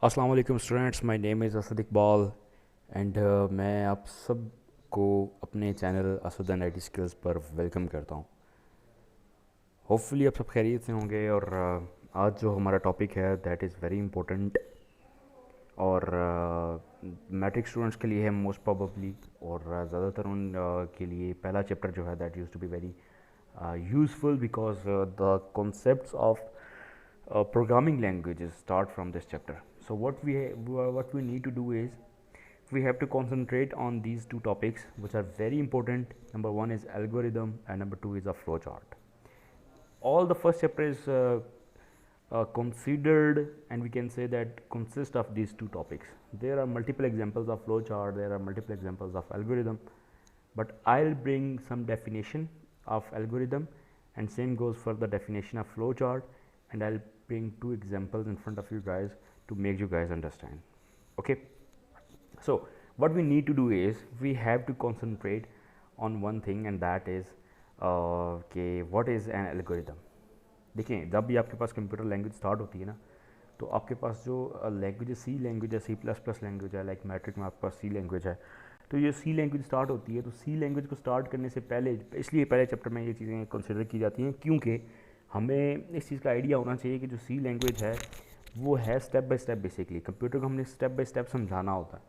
अस्सलाम वालेकुम students, my name is Asad Iqbal and मैं आप सब को अपने channel Asad and I skills पर वेलकम करता हूँ। होपफुली आप सब खैरियत से होंगे और आज जो हमारा टॉपिक है दैट इज़ वेरी इंपॉर्टेंट और मैट्रिक स्टूडेंट्स के लिए है मोस्ट प्रोबेबली, और ज़्यादातर उन के लिए पहला चैप्टर जो है that use to be very useful because the concepts of programming languages start from this chapter. So what we need to do is we have to concentrate on these two topics which are very important. Number one is algorithm and number two is a flowchart. All the first chapter is considered, and we can say that consist of these two topics. There are multiple examples of flowchart, there are multiple examples of algorithm, but I'll bring some definition of algorithm, and same goes for the definition of flowchart, and I'll bring two examples in front of you guys to make you guys understand. Okay, so what we need to do is we have to concentrate on one thing, and that is okay, what is an algorithm. देखिए, जब भी आपके पास computer language start होती है ना, तो आपके पास जो लैंग्वेज है, सी प्लस प्लस लैंग्वेज है, लाइक मैट्रिक में आपके पास सी लैंग्वेज है, तो ये सी लैंग्वेज स्टार्ट होती है। तो सी लैंग्वेज को स्टार्ट करने से पहले, इसलिए पहले चैप्टर में ये चीज़ें कंसिडर की जाती हैं, क्योंकि हमें इस चीज़ का आइडिया होना चाहिए कि जो सी लैंग्वेज है वो है step by step. Basically computer को हमने स्टेप बाय स्टेप समझाना होता है।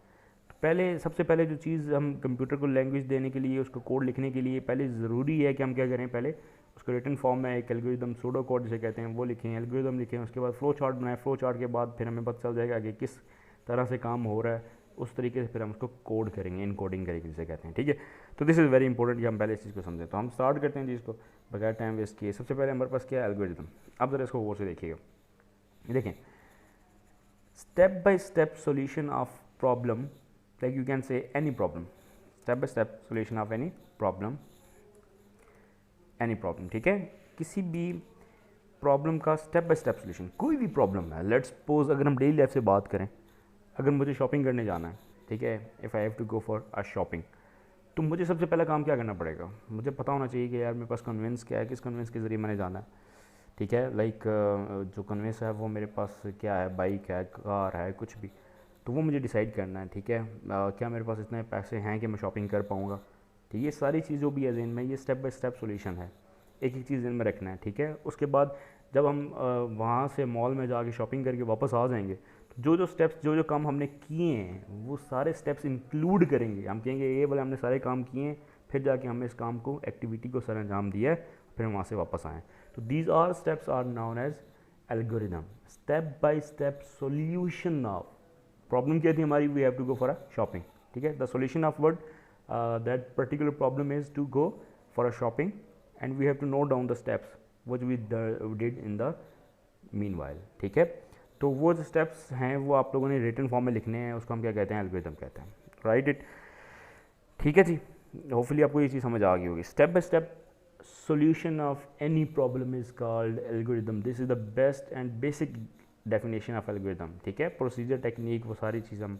तो पहले सबसे पहले जो चीज़ हम कंप्यूटर को लैंग्वेज देने के लिए, उसको कोड लिखने के लिए पहले ज़रूरी है कि हम क्या करें, पहले उसको रिटन फॉर्म में एक एल्गोरिदम सूडो कोड जिसे कहते हैं वो लिखें, एल्गोरिदम लिखें, उसके बाद फ्लो चार्ट बनाएं। फ्लो चार्ट के बाद फिर हमें पता चल जाएगा कि किस तरह से काम हो रहा है, उस तरीके से फिर हम उसको कोड करेंगे, इन कोडिंग करेंगे जिसे कहते हैं। ठीक है, तो दिस इज़ वेरी इंपॉर्टेंट कि हम पहले इस चीज़ को समझें। तो हम स्टार्ट करते हैं चीज़ को बगैर टाइम वेस्ट किए। सबसे पहले हमारे पास क्या है, एल्गोरिदम। अब ज़रा इसको गौर से देखिएगा। देखें, step by step solution of problem, like you can say any problem, step by step solution of any problem, ठीक है। किसी भी प्रॉब्लम का स्टेप बाय स्टेप सोल्यूशन, कोई भी प्रॉब्लम है। लेट्स सपोज अगर हम डेली लाइफ से बात करें, अगर मुझे शॉपिंग करने जाना है, ठीक है, if I have to go for a shopping, तो मुझे सबसे पहला काम क्या करना पड़ेगा, मुझे पता होना चाहिए कि यार मेरे पास कन्वेंस क्या है, किस कन्वेंस के ज़रिए मैंने जाना है। ठीक है, लाइक जो कन्वेंस है वो मेरे पास क्या है, बाइक है, कार है, कुछ भी, तो वो मुझे डिसाइड करना है। ठीक है, क्या मेरे पास इतने पैसे हैं कि मैं शॉपिंग कर पाऊँगा। ठीक है, ये सारी चीज़ जो भी है ज़हन में, ये स्टेप बाय स्टेप सॉल्यूशन है, एक एक चीज़ ज़हन में रखना है। ठीक है, उसके बाद जब हम वहाँ से मॉल में जाके शॉपिंग करके वापस आ जाएंगे, तो जो जो स्टेप्स, जो जो काम हमने किए हैं वो सारे स्टेप्स इंक्लूड करेंगे। हम कहेंगे ये बोले हमने सारे काम किए हैं, फिर जाके हमने इस काम को, एक्टिविटी को सर अंजाम दिया है, फिर हम वहाँ से वापस आएँ। तो these are steps are known as algorithm, step by step solution of problem. क्या थी हमारी, we have to go for a shopping. ठीक है, the solution of word that particular problem is to go for a shopping, and we have to note down the steps which we did in the meanwhile. ठीक है, तो वो जो steps हैं वो आप लोगों ने रिटन फॉर्म में लिखने हैं, उसको हम क्या कहते हैं, एल्गोरिदम कहते हैं। राइट इट, ठीक है जी। होपफुली आपको ये चीज़ समझ आ गई होगी। Step by step solution of any problem is called algorithm. This is the best and basic definition of algorithm. ठीक है, प्रोसीजर, टेक्निक, वो सारी चीज़ हम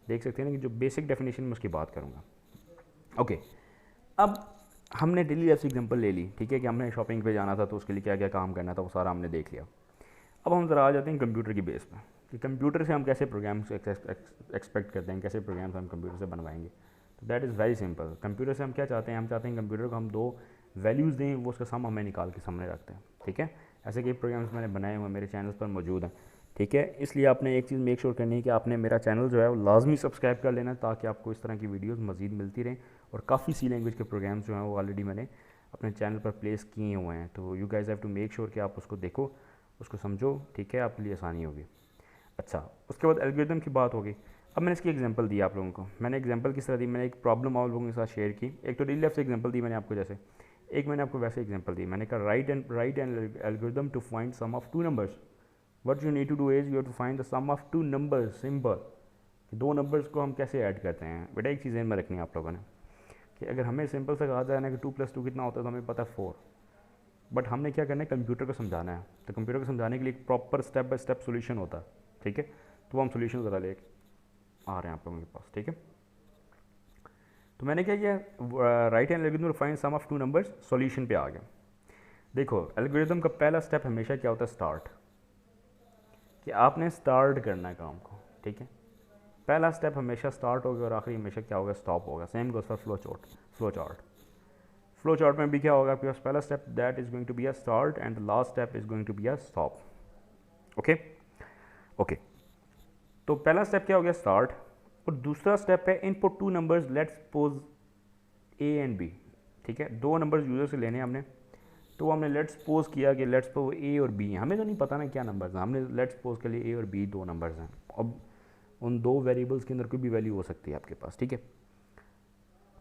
देख सकते हैं ना, कि जो बेसिक डेफिनेशन में उसकी बात करूँगा। ओके, अब हमने डेली लाइफ से एग्जांपल ले ली। ठीक है, कि हमने शॉपिंग पे जाना था तो उसके लिए क्या क्या काम करना था वो सारा हमने देख लिया। अब हम ज़रा आ जाते हैं कंप्यूटर की बेस पर, कि कंप्यूटर से हम कैसे प्रोग्राम्स एक्सपेक्ट करते हैं, कैसे प्रोग्राम्स हम कंप्यूटर से बनवाएंगे। तो that is very simple. Computer से हम क्या चाहते हैं, हम चाहते हैं कंप्यूटर को हम दो वैल्यूज़ दें, वो उसका सम हमें निकाल के सामने रखते हैं। ठीक है, ऐसे कई प्रोग्राम्स मैंने बनाए हुए मेरे चैनल पर मौजूद हैं। ठीक है, इसलिए आपने एक चीज़ मेक श्योर करनी है कि आपने मेरा चैनल जो है वो लाजमी सब्सक्राइब कर लेना, ताकि आपको इस तरह की वीडियोस मज़ीद मिलती रहें। और काफ़ी सी लैंग्वेज के प्रोग्राम्स जो हैं वो ऑलरेडी मैंने अपने चैनल पर प्लेस किए हुए हैं, तो you guys have to make sure कि आप उसको देखो, उसको समझो। ठीक है, आपके लिए आसानी होगी। अच्छा, उसके बाद एल्गोरिथम की बात होगी। अब मैंने इसकी एग्जांपल दी आप लोगों को। मैंने एग्जांपल किस तरह दी, मैंने एक प्रॉब्लम आप लोगों के साथ शेयर की। एक तो रियल लाइफ से एग्जांपल दी मैंने आपको, जैसे एक मैंने आपको वैसे एग्जांपल दी। मैंने कहा right and algorithm to find sum of two numbers. What you need to do is you have to find the sum of two numbers. Simple, दो नंबर्स को हम कैसे ऐड करते हैं। बेटा एक चीज़ में रखनी है आप लोगों ने, कि अगर हमें सिंपल से कहा जाए ना कि 2+2 कितना होता है, तो हमें पता है 4, बट हमने क्या करना है, कंप्यूटर को समझाना है। तो कंप्यूटर को समझाने के लिए एक proper step by step solution होता है। ठीक है, तो हम सोल्यूशन ज़रा ले आ रहे हैं आप लोगों के पास। ठीक है, तो मैंने क्या किया, right hand algorithm to find sum of two numbers, solution पे आ गया। देखो, एल्गोरिथम का पहला स्टेप हमेशा क्या होता है, स्टार्ट, कि आपने स्टार्ट करना है काम को। ठीक है। पहला स्टेप हमेशा स्टार्ट होगा और आखिरी हमेशा क्या होगा, स्टॉप होगा। Same goes for flow chart में भी क्या होगा आपके पास, पहला step that is going to be a start and the last step is going to be a stop. Okay okay, तो पहला स्टेप क्या हो गया, स्टार्ट, और दूसरा स्टेप है input two numbers, let's suppose A and B. ठीक है, दो नंबर्स यूज़र से लेने हैं हमने, तो हमने लेट्स सपोज किया कि लेट्स सपोज ए और बी हैं, हमें तो नहीं पता ना क्या नंबर्स हैं, हमने लेट्स सपोज के लिए ए और बी दो नंबर्स हैं। अब उन दो वेरिएबल्स के अंदर कोई भी वैल्यू हो सकती है आपके पास, ठीक है।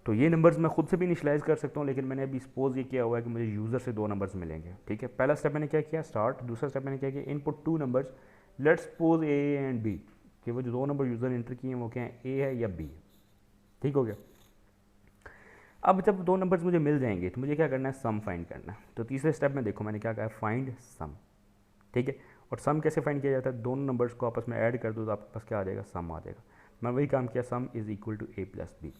तो ये नंबर्स मैं खुद से भी इनिशियलाइज़ कर सकता हूँ, लेकिन मैंने अभी सपोज ये किया हुआ है कि मुझे यूज़र से दो नंबर्स मिलेंगे, ठीक है। पहला स्टेप मैंने क्या किया, स्टार्ट। दूसरा स्टेप मैंने क्या किया, input two numbers, let's suppose A and B, कि वो जो दो नंबर यूज़र एंटर किए हैं वो क्या है, ए है या बी, ठीक हो गया। अब जब दो नंबर्स मुझे मिल जाएंगे तो मुझे क्या करना है, सम फाइंड करना है। तो तीसरे स्टेप में देखो मैंने क्या कहा, फाइंड सम, ठीक है। और सम कैसे फाइंड किया जाता है, दोनों नंबर्स को आपस में ऐड कर दो तो आपके पास क्या आ जाएगा, सम आ जाएगा। मैं वही काम किया, sum is equal to A plus B.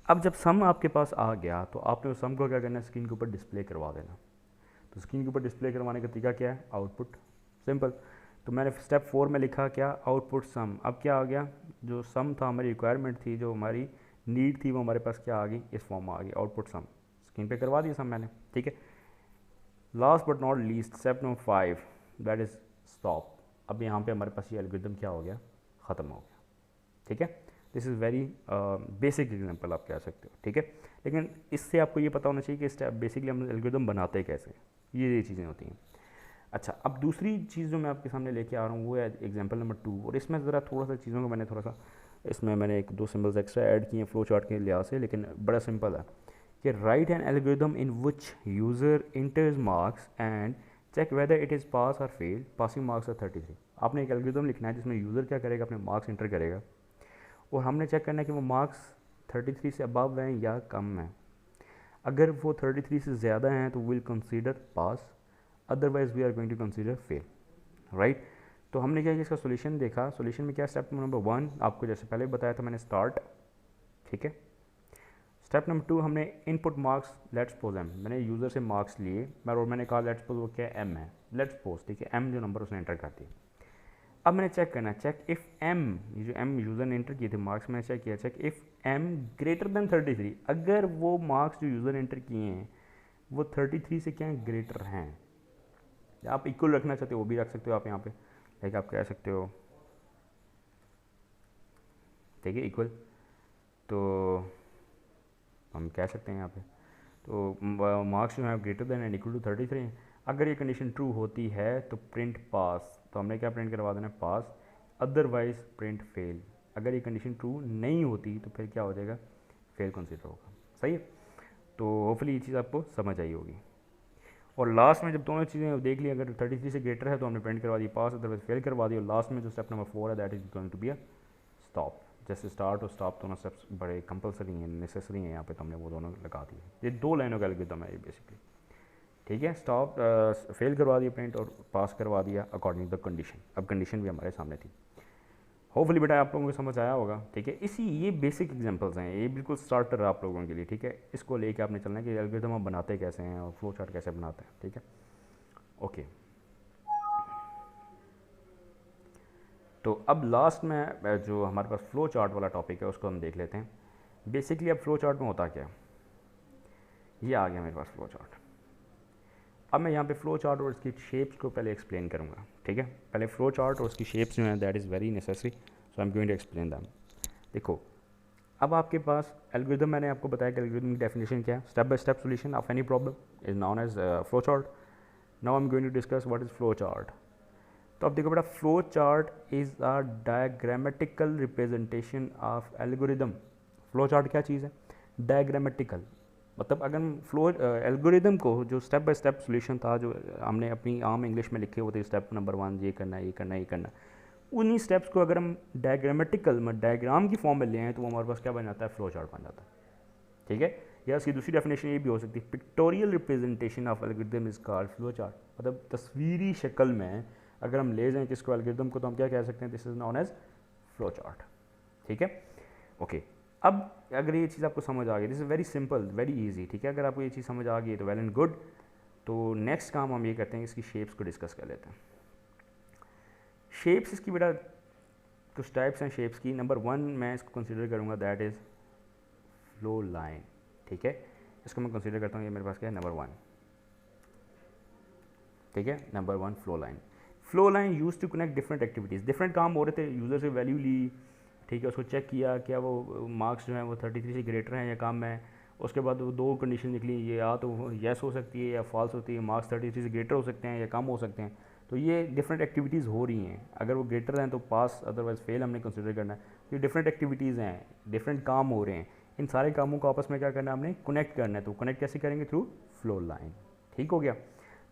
अब जब सम आपके पास आ गया तो आपने उस सम को क्या करना है, स्क्रीन के ऊपर डिस्प्ले करवा देना। तो स्क्रीन के ऊपर डिस्प्ले करवाने का तरीका क्या है, आउटपुट, सिंपल। तो मैंने स्टेप 4 में लिखा क्या, आउटपुट सम। अब क्या आ गया, जो सम था, हमारी रिक्वायरमेंट थी, जो हमारी नीड थी, वो हमारे पास क्या आ गई, इस फॉर्म में आ गई, आउटपुट सम। स्क्रीन पे करवा दिया सम मैंने, ठीक है। Last but not least, step number 5 that is stop. अब यहाँ पे हमारे पास ये एल्गोरिथम क्या हो गया, ख़त्म हो गया, ठीक है। This is very basic example आप कह सकते हो, ठीक है। लेकिन इससे आपको ये पता होना चाहिए कि स्टेप बेसिकली हम एल्गोरिथम बनाते कैसे, ये चीज़ें होती हैं। अच्छा, अब दूसरी चीज़ जो मैं आपके सामने लेके आ रहा हूँ वो है एग्जांपल नंबर 2, और इसमें ज़रा थोड़ा सा चीज़ों को मैंने थोड़ा सा इसमें मैंने एक दो सिंबल्स एक्स्ट्रा ऐड किए हैं फ्लो चार्ट के लिहाज से, लेकिन बड़ा सिंपल है कि write an algorithm in which user enters marks and check whether it is pass और फेल, पासिंग मार्क्स आर 33। आपने एक एल्गोरिथम लिखना है जिसमें यूज़र क्या करेगा, अपने मार्क्स इंटर करेगा, और हमने चेक करना है कि वो मार्क्स 33 से अबव हैं या कम हैं। अगर वो 33 से ज़्यादा हैं तो will consider pass, otherwise we are going to consider fail, right. तो हमने क्या किया, इसका सोल्यूशन देखा। सोल्यूशन में क्या, स्टेप नंबर 1 आपको जैसे पहले बताया था मैंने, स्टार्ट, ठीक है। स्टेप नंबर 2 हमने input marks, let's suppose M, मैंने यूज़र से मार्क्स लिए और मैंने कहा लेट्स सपोज वो क्या एम है, लेट्स सपोज, ठीक है, एम जो नंबर उसने एंटर कर दिया। अब मैंने चेक करना, चेक इफ़ एम, ये जो एम यूज़र ने एंटर किए थे मार्क्स, मैंने चेक किया, check if M greater than 33, अगर वो मार्क्स जो यूज़र एंटर किए हैं वो 33 से क्या ग्रेटर हैं, आप इक्वल रखना चाहते हो वो भी रख सकते हो आप यहाँ पे, लाइक आप कह सकते हो, ठीक है, इक्वल, तो हम कह सकते हैं यहाँ पे, तो मार्क्स जो है greater than and equal to 33 हैं। अगर ये कंडीशन ट्रू होती है तो प्रिंट पास, तो हमने क्या प्रिंट करवा देना है, पास, अदरवाइज प्रिंट फेल। अगर ये कंडीशन ट्रू नहीं होती तो फिर क्या हो जाएगा, फेल कंसिडर होगा, सही है। तो होपफुली ये चीज़ आपको समझ आई होगी। और लास्ट में जब दोनों चीज़ें देख ली, अगर 33 से ग्रेटर है तो हमने प्रिंट करवा दी पास, अदरवाइज फेल करवा दी। और लास्ट में जो स्टेप नंबर 4 है that is going to be a stop. जैसे स्टार्ट और स्टॉप दोनों स्टेप्स बड़े कंपलसरी हैं, नेसेसरी हैं, यहाँ पे तो हमने वो दोनों लगा दिए। ये दो लाइनों का एल्गोरिथम है ये बेसिकली, ठीक है। स्टॉप फेल करवा दिया प्रिंट, और पास करवा दिया अकॉर्डिंग टू द कंडीशन। अब कंडीशन भी हमारे सामने थी। होपफुली बेटा आप लोगों को समझ आया होगा, ठीक है। ये बेसिक एग्जांपल्स हैं, ये बिल्कुल स्टार्टर है आप लोगों के लिए, ठीक है। इसको लेके आपने चलना है कि एल्गोरिथम हम बनाते कैसे हैं और फ्लो चार्ट कैसे बनाते हैं, ठीक है। ओके, तो अब लास्ट में जो हमारे पास फ्लो चार्ट वाला टॉपिक है उसको हम देख लेते हैं। बेसिकली अब फ्लो चार्ट में होता क्या है, ये आ गया मेरे पास फ्लो चार्ट। अब मैं यहाँ पे फ्लो चार्ट और इसकी शेप्स को पहले एक्सप्लेन करूँगा, ठीक है। पहले फ्लो चार्ट और उसकी शेप्स जो हैं that is very necessary, so I am going to explain them. देखो, अब आपके पास एल्गोरिथम, मैंने आपको बताया कि एल्गोरिथम की डेफिनेशन क्या है, step by step solution of any problem is known as flow chart. Now I am going to discuss what is flow chart. तो अब देखो बेटा, flow chart is a diagrammatical representation of algorithm. Flow chart क्या चीज़ है, diagrammatical, मतलब अगर हम फ्लो एल्गोरिथम को, जो स्टेप बाय स्टेप सॉल्यूशन था जो हमने अपनी आम इंग्लिश में लिखे होते, स्टेप नंबर 1 ये करना है, ये करना है, ये करना है, उन्हीं स्टेप्स को अगर हम डायग्रामेटिकल में डायग्राम की फॉर्म में ले आए तो वो हमारे पास क्या बन जाता है, फ्लो चार्ट बन जाता है, ठीक है। या इसकी दूसरी डेफिनेशन ये भी हो सकती है, pictorial representation of algorithm is called flow chart. मतलब तस्वीरी शक्ल में अगर हम ले जाएं किसको, एल्गोरिथम को, तो हम क्या कह सकते हैं, this is known as flow chart, ठीक है। ओके, अब अगर ये चीज़ आपको समझ आ गई, this is very simple, very easy, ठीक है। अगर आपको ये चीज़ समझ आ गई तो वेल एंड गुड। तो नेक्स्ट काम हम ये करते हैं, इसकी शेप्स को डिस्कस कर लेते हैं। शेप्स इसकी बेटा कुछ टाइप्स हैं शेप्स की। नंबर 1 मैं इसको कंसिडर करूँगा, दैट इज़ फ्लो लाइन। ठीक है, इसको मैं कंसिडर करता हूँ, ये मेरे पास क्या है, नंबर 1। ठीक है, number 1 flow line. Flow line use to connect different activities. Different काम हो रहे थे, यूज़र से वैल्यू ली, ठीक है, उसको चेक किया क्या वो मार्क्स जो हैं वो 33 से ग्रेटर हैं या कम है। उसके बाद वो 2 कंडीशन निकली, ये या तो येस हो सकती है या फॉल्स होती है, मार्क्स 33 से ग्रेटर हो सकते हैं या कम हो सकते हैं। तो ये डिफरेंट एक्टिविटीज़ हो रही हैं, अगर वो ग्रेटर हैं तो पास, अदरवाइज फेल हमने कंसिडर करना है। ये डिफरेंट एक्टिविटीज़ हैं, डिफरेंट काम हो रहे हैं, इन सारे कामों को आपस में क्या करना है, हमने कनेक्ट करना है। तो कनेक्ट कैसे करेंगे, थ्रू फ्लो लाइन। ठीक हो गया।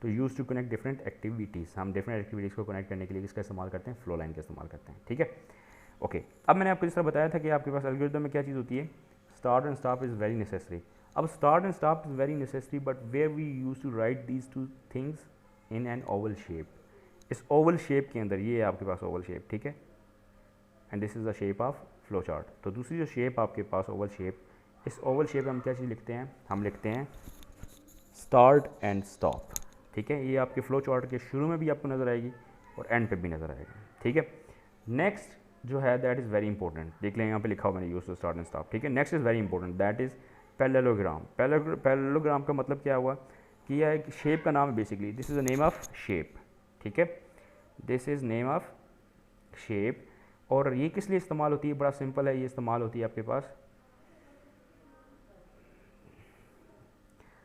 तो use to connect different activities, हम डिफरेंट एक्टिविटीज़ को कनेक्ट करने के लिए किसका इस्तेमाल करते हैं, फ्लो लाइन का इस्तेमाल करते हैं। ठीक है, ओके। अब मैंने आपको जिस तरह बताया था कि आपके पास एल्गोरिथम में क्या चीज़ होती है, start and stop is very necessary. अब start and stop is very necessary, but where we use to write these 2 things in an oval shape. इस ओवल शेप के अंदर, ये है आपके पास ओवल शेप, ठीक है, and this is the shape of flow chart. तो दूसरी जो शेप आपके पास ओवल शेप, इस ओवल शेप में हम क्या चीज़ लिखते हैं, हम लिखते हैं स्टार्ट एंड स्टॉप। ठीक है, ये आपके फ्लो चार्ट के शुरू में भी आपको नज़र आएगी और एंड पे भी नज़र आएगी। ठीक है, नेक्स्ट जो है दैट इज़ वेरी इंपॉर्टेंट, देख लें यहाँ पे लिखा हुआ मैंने use to start and stop. ठीक है, next is very important, that is parallelogram. Parallelogram का मतलब क्या हुआ कि यह एक शेप का नाम है basically, this is the name of shape. ठीक है, this is name of shape. और ये किस लिए इस्तेमाल होती है, बड़ा सिंपल है, ये इस्तेमाल होती है आपके पास,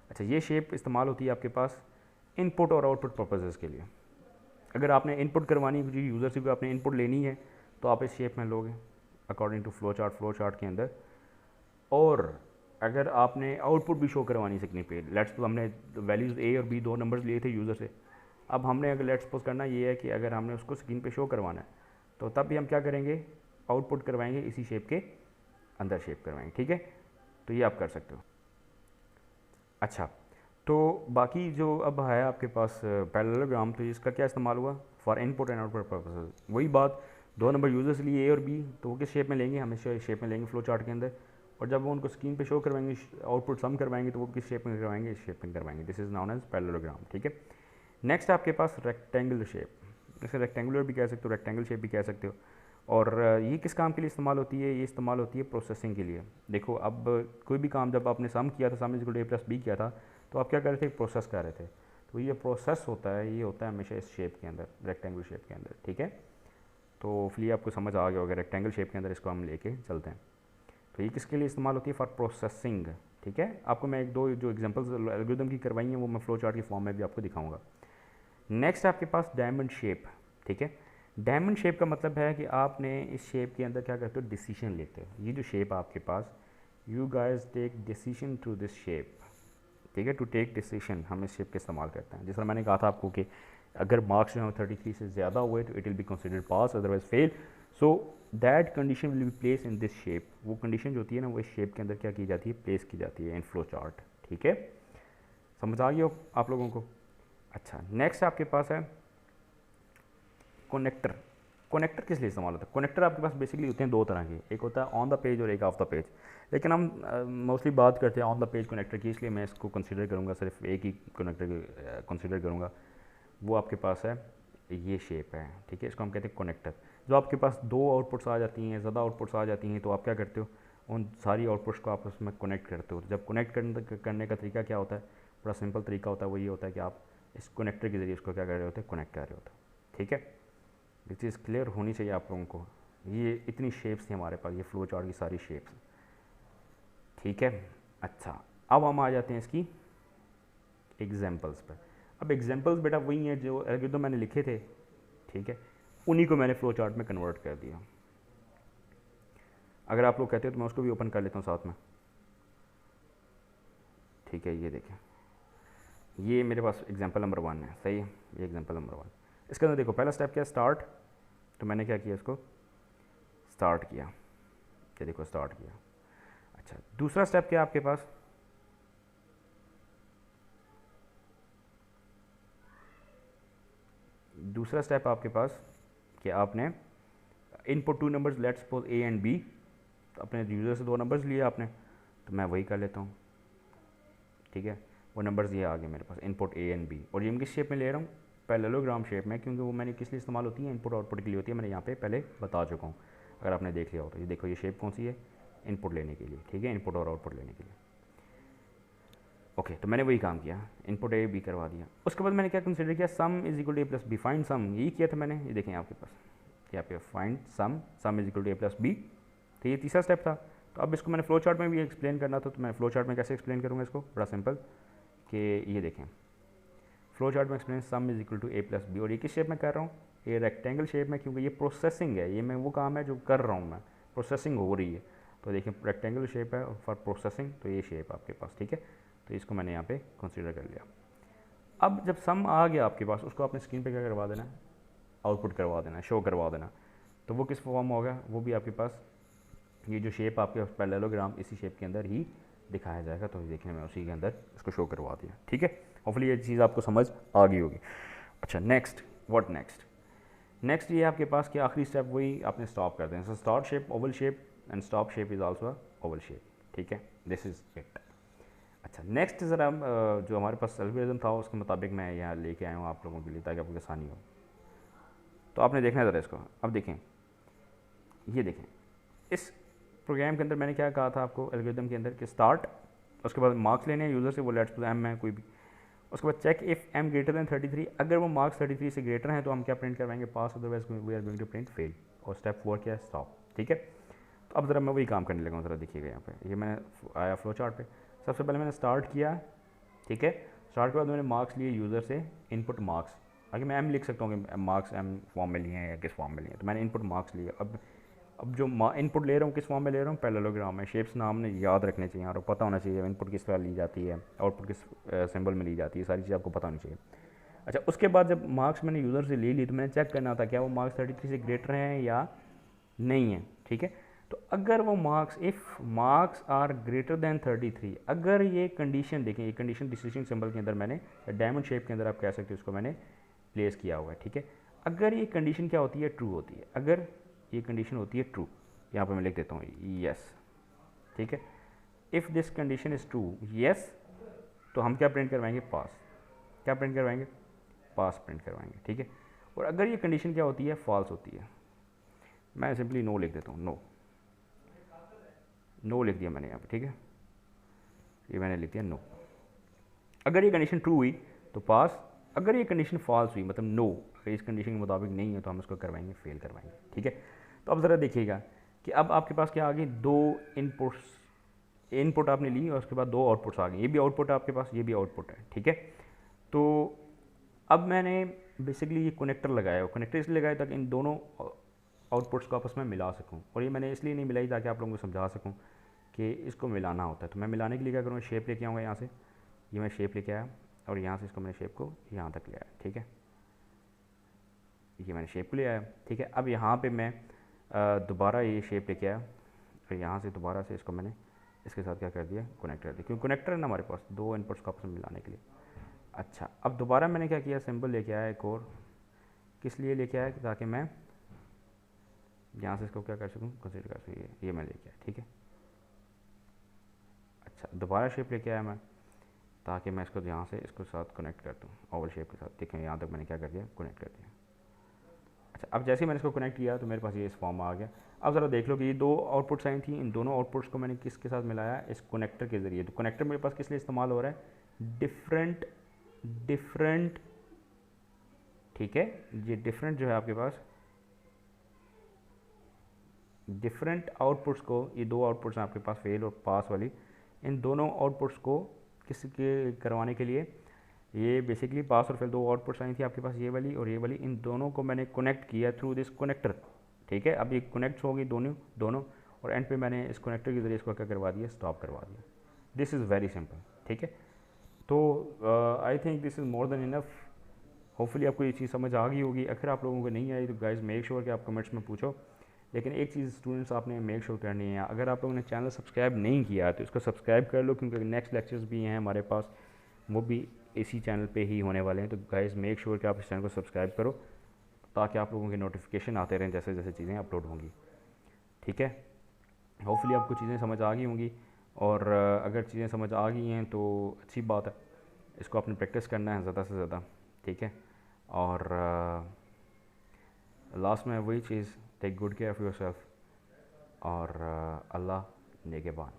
अच्छा ये शेप इस्तेमाल होती है आपके पास इनपुट और आउटपुट पर्पसेस के लिए। अगर आपने इनपुट करवानी है, यूज़र से भी आपने इनपुट लेनी है, तो आप इस शेप में लोगे अकॉर्डिंग टू फ्लो चार्ट के अंदर। और अगर आपने आउटपुट भी शो करवानी स्क्रीन पे, लेट्स तो हमने वैल्यूज़ ए और बी 2 नंबर्स लिए थे यूज़र से, अब हमने अगर लेट्स सपोज करना ये है कि अगर हमने उसको स्क्रीन पे शो करवाना है, तो तब भी हम क्या करेंगे, आउटपुट करवाएंगे इसी शेप के अंदर शेप करवाएंगे। ठीक है, तो ये आप कर सकते हो। अच्छा, तो बाकी जो अब है आपके पास पैरेललोग्राम, तो इसका क्या इस्तेमाल हुआ, for input and output purposes. वही बात, 2 नंबर यूज़र्स लिए ए और बी, तो वो किस शेप में लेंगे, हमेशा शेप में लेंगे फ्लो चार्ट के अंदर। और जब वो उनको स्क्रीन पे शो करवाएंगे, आउटपुट सम करवाएंगे, तो वो किस शेप में करवाएंगे, इस शेप में करवाएंगे। This is known as parallelogram. ठीक है, नेक्स्ट आपके पास रेक्टेंगुलर शेप, इसे रेक्टेंगुलर भी कह सकते हो, रेक्टेंगल शेप भी कह सकते हो। और ये किस काम के लिए इस्तेमाल होती है, ये इस्तेमाल होती है प्रोसेसिंग के लिए। देखो अब कोई भी काम जब आपने सम किया था, sum is equal to A plus B किया था, तो आप क्या कर रहे थे, प्रोसेस कर रहे थे। तो ये प्रोसेस होता है, ये होता है हमेशा इस शेप के अंदर, रेक्टेंगल शेप के अंदर। ठीक है, तो फिर आपको समझ आ गया होगा, रेक्टेंगल शेप के अंदर इसको हम लेके चलते हैं। तो ये किसके लिए इस्तेमाल होती है, फॉर प्रोसेसिंग। ठीक है, आपको मैं 1-2 जो एग्जांपल्स एल्गोरिथम की करवाई हैं वो मैं फ्लो चार्ट की फॉर्म में भी आपको दिखाऊंगा। नेक्स्ट आपके पास डायमंड शेप। ठीक है, डायमंड शेप का मतलब है कि आपने इस शेप के अंदर क्या करते हो, डिसीजन लेते हो। ये जो शेप आपके पास, you guys take decision through this shape. ठीक है, टू टेक डिसीजन हम इस शेप का इस्तेमाल करते हैं। जिस तरह मैंने कहा था आपको कि अगर मार्क्स जो है 33 से ज़्यादा हुए तो it will be considered pass, otherwise fail. So that condition will be place in this shape. वो कंडीशन जो होती है ना, वो इस शेप के अंदर क्या की जाती है, प्लेस की जाती है इन फ्लो चार्ट। ठीक है, समझ आ गया आप लोगों को। अच्छा, नेक्स्ट आपके पास है कनेक्टर। कनेक्टर किस लिए इस्तेमाल होता है, कनेक्टर आपके पास बेसिकली होते हैं 2 तरह के, एक होता है ऑन द पेज और एक ऑफ द पेज। लेकिन हम मोस्टली बात करते हैं ऑन द पेज कनेक्टर की, इसलिए मैं इसको कंसीडर करूँगा, सिर्फ एक ही कनेक्टर कंसीडर करूँगा। वो आपके पास है, ये शेप है। ठीक है, इसको हम कहते हैं कनेक्टर। जो आपके पास 2 आउटपुट्स आ जाती हैं, ज़्यादा आउटपुट्स आ जाती हैं, तो आप क्या करते हो, उन सारी आउटपुट्स को आपस में कनेक्ट करते हो। जब कनेक्ट करने का तरीका क्या होता है, बड़ा सिंपल तरीका होता है, वो ये होता है कि आप इस कनेक्टर के ज़रिए इसको क्या कर रहे होते हैं, कनेक्ट कर रहे होते हैं। ठीक है, ये चीज़ क्लियर होनी चाहिए आप लोगों को। ये इतनी शेप्स थी हमारे पास, ये फ्लो चार्ट की सारी शेप्स। ठीक है, अच्छा अब हम आ जाते हैं इसकी एग्जांपल्स पर। अब एग्जांपल्स बेटा वही हैं जो एल्गोरिथम मैंने लिखे थे, ठीक है, उन्हीं को मैंने फ्लो चार्ट में कन्वर्ट कर दिया। अगर आप लोग कहते हो तो मैं उसको भी ओपन कर लेता हूँ साथ में। ठीक है, ये देखें, ये मेरे पास एग्जांपल नंबर 1 है, सही है, ये एग्जांपल नंबर 1। इसके अंदर देखो पहला स्टेप क्या है, स्टार्ट। तो मैंने क्या किया, इसको स्टार्ट किया, ये देखो स्टार्ट किया। अच्छा, दूसरा स्टेप क्या है आपके पास, दूसरा स्टेप आपके पास कि आपने input 2 numbers, let's suppose A and B, तो अपने यूज़र से 2 नंबर्स लिए आपने, तो मैं वही कर लेता हूँ। ठीक है, वो नंबर्स ये आ गए मेरे पास, इनपुट ए एंड बी, और ये मैं किस शेप में ले रहा हूँ, पैरेललोग्राम शेप में, क्योंकि वो मैंने किस लिए इस्तेमाल होती है, इनपुट आउटपुट के लिए होती है, मैंने यहाँ पे पहले बता चुका हूँ अगर आपने देख लिया हो तो। ये देखो ये शेप कौन सी है, इनपुट लेने के लिए, ठीक है, इनपुट और आउटपुट लेने के लिए। ओके, तो मैंने वही काम किया, इनपुट ए बी करवा दिया। उसके बाद मैंने क्या कंसिडर किया, sum is equal to A plus B, find sum, यही किया था मैंने। ये देखें आपके पास यहाँ पे find sum is equal to A plus B, तो ये तीसरा स्टेप था। तो अब इसको मैंने फ्लो चार्ट में भी एक्सप्लेन करना था, तो मैं फ्लो चार्ट में कैसे एक्सप्लेन करूँगा इसको, बड़ा सिंपल, कि ये देखें फ्लो चार्ट में explain sum is equal to A plus B, और ये किस शेप में कर रहा हूँ, ये रेक्टेंगल शेप में, क्योंकि ये प्रोसेसिंग है, ये मैं वो काम है जो कर रहा हूँ मैं, प्रोसेसिंग हो रही है। तो देखिए रेक्टेंगल शेप है फॉर प्रोसेसिंग, तो ये शेप आपके पास, ठीक है। तो इसको मैंने यहाँ पे कंसीडर कर लिया। अब जब सम आ गया आपके पास, उसको आपने स्क्रीन पे क्या करवा देना है, आउटपुट करवा देना, शो करवा देना। तो वो किस फॉर्म में होगा, वो भी आपके पास ये जो शेप आपके पास पैरेललोग्राम, इसी शेप के अंदर ही दिखाया जाएगा। तो देखने में उसी के अंदर इसको शो करवा दिया, ठीक है। होपफुली ये चीज़ आपको समझ आ गई होगी। अच्छा नेक्स्ट, व्हाट नेक्स्ट ये आपके पास कि आखिरी स्टेप वही आपने स्टॉप कर देना। So start shape Oval shape and stop shape is also Oval shape, ठीक है, दिस इज़ इट। अच्छा नेक्स्ट ज़रा जो हमारे पास एल्गोरिथम था उसके मुताबिक मैं यहाँ लेके आया हूँ आप लोगों के लिए, ताकि आपको आसानी हो। तो आपने देखना है ज़रा इसको, अब देखें, ये देखें इस प्रोग्राम के अंदर मैंने क्या कहा था आपको एल्गोरिथम के अंदर कि स्टार्ट, उसके बाद मार्क्स लेने हैं यूज़र से, वो लेट्स एम है कोई भी। उसके बाद check if M greater than 33, अगर वो मार्क्स 33 से ग्रेटर हैं तो हम क्या प्रिंट करवाएंगे, pass, otherwise we are going to print fail. और स्टेप 4 क्या है, स्टॉप, ठीक है। तो अब ज़रा मैं वही काम करने लगा हूँ, ज़रा देखिएगा यहाँ पे, ये मैंने आया फ्लो चार्ट पे। सबसे पहले मैंने स्टार्ट किया, ठीक है। स्टार्ट के बाद मैंने मार्क्स लिए यूज़र से, इनपुट मार्क्स, आगे मैं एम लिख सकता हूँ कि मार्क्स एम फॉर्म में लिए हैं या किस फॉर्म में लिए हैं, तो मैंने इनपुट मार्क्स लिए। अब जो इनपुट ले रहा हूँ किस फॉर्म में ले रहा हूँ, पैरेललोग्राम में। शेप्स नाम ने याद रखने चाहिए और पता होना चाहिए इनपुट किस तरह ली जाती है, आउटपुट किस सिंबल में ली जाती है, सारी चीज़ आपको पता होनी चाहिए। अच्छा उसके बाद जब मार्क्स मैंने यूज़र से ले ली तो मैंने चेक करना था क्या वो मार्क्स 33 से ग्रेटर हैं या नहीं है, ठीक है। तो अगर वो marks, if marks are greater than 33, अगर ये कंडीशन देखें, ये कंडीशन डिसीजन सिंबल के अंदर मैंने, डायमंड शेप के अंदर आप कह सकते हो उसको, मैंने प्लेस किया हुआ है, ठीक है। अगर ये कंडीशन क्या होती है, ट्रू होती है, अगर ये कंडीशन होती है ट्रू, यहाँ पर मैं लिख देता हूँ यस, ठीक है। If this condition is true, yes, तो हम क्या प्रिंट करवाएंगे, पास। क्या प्रिंट करवाएंगे, पास प्रिंट करवाएंगे, ठीक है। और अगर ये कंडीशन क्या होती है, फॉल्स होती है, मैं सिंपली नो लिख देता हूँ, नो लिख दिया मैंने यहाँ पे, ठीक है, ये मैंने लिख दिया नो। अगर ये कंडीशन ट्रू हुई तो पास, अगर ये कंडीशन फॉल्स हुई मतलब नो, अगर इस कंडीशन के मुताबिक नहीं है तो हम इसको करवाएंगे फेल करवाएंगे, ठीक है। तो अब ज़रा देखिएगा कि अब आपके पास क्या आ गई, दो इनपुट आपने ली और उसके बाद दो आउटपुट्स आ गए, ये भी आउटपुट है आपके पास, ये भी आउटपुट है, ठीक है। तो अब मैंने बेसिकली ये कनेक्टर लगाया, कनेक्टर इसलिए लगाया ताकि इन दोनों आउटपुट्स को आपस में मिला सकूं, और ये मैंने इसलिए नहीं मिलाई ताकि आप लोगों को समझा सकूं कि इसको मिलाना होता है। तो मैं मिलाने के लिए क्या करूँगा, शेप लेके आऊँगा यहाँ से, ये मैं शेप लेके आया और यहाँ से इसको मैंने शेप को यहाँ तक ले आया, ठीक है, ये मैंने शेप ले आया, ठीक है। अब यहाँ पे मैं दोबारा ये शेप लेके आया और यहाँ से दोबारा से इसको मैंने इसके साथ क्या कर दिया, कनेक्ट कर दिया, क्योंकि कनेक्टर है ना हमारे पास दो इनपुट्स को आपस में मिलाने के लिए। अच्छा अब दोबारा मैंने क्या किया, सिंबल लेके आया एक और, किस लिए लेके आया, ताकि मैं यहाँ से इसको क्या कर सकूँ, कंसीडर कर सकूँ, ये मैं लेके आया, ठीक है। अच्छा दोबारा शेप लेके आया मैं, ताकि मैं इसको यहाँ से इसको साथ कनेक्ट कर दूँ ओवल शेप के साथ, ठीक है। यहाँ तक मैंने क्या कर दिया, कनेक्ट कर दिया। अच्छा अब जैसे ही मैंने इसको कनेक्ट किया तो मेरे पास ये इस फॉर्म में आ गया। अब ज़रा देख लो कि ये दो आउटपुट्स आई थी, इन दोनों आउटपुट्स को मैंने किसके साथ मिलाया, इस कनेक्टर के ज़रिए। तो कनेक्टर मेरे पास किस लिए इस्तेमाल हो रहा है, डिफरेंट, ठीक है। ये डिफरेंट जो है आपके पास, डिफरेंट आउटपुट्स को, ये दो आउटपुट्स हैं आपके पास फेल और पास वाली, इन दोनों आउटपुट्स को किस के करवाने के लिए, ये बेसिकली पास और फेल दो आउटपुट्स आई थी आपके पास, ये वाली और ये वाली, इन दोनों को मैंने कनेक्ट किया थ्रू दिस कनेक्टर, ठीक है। अब ये कनेक्ट हो गई दोनों और एंड पे मैंने इस कनेक्टर के ज़रिए इसको क्या करवा दिया, स्टॉप करवा दिया। दिस इज़ वेरी सिंपल, ठीक है। तो I think this is more than enough. Hopefully आपको ये चीज़ समझ आ गई होगी। अगर आप लोगों को नहीं आई तो गाइज मेक श्योर कि आप कमेंट्स में पूछो। लेकिन एक चीज़ स्टूडेंट्स आपने मेक श्योर करनी है, अगर आप लोगों ने चैनल सब्सक्राइब नहीं किया तो इसको सब्सक्राइब कर लो, क्योंकि नेक्स्ट लेक्चर्स भी हैं हमारे पास, वो भी इसी चैनल पे ही होने वाले हैं। तो गाइज मेक श्योर कि आप इस चैनल को सब्सक्राइब करो, ताकि आप लोगों के नोटिफिकेशन आते रहें जैसे जैसे चीज़ें अपलोड होंगी, ठीक है। होपफुली आपको चीज़ें समझ आ गई होंगी, और अगर चीज़ें समझ आ गई हैं तो अच्छी बात है, इसको आपने प्रैक्टिस करना है ज़्यादा से ज़्यादा, ठीक है। और लास्ट में वही चीज़, take good care of yourself और अल्लाह निगहबान।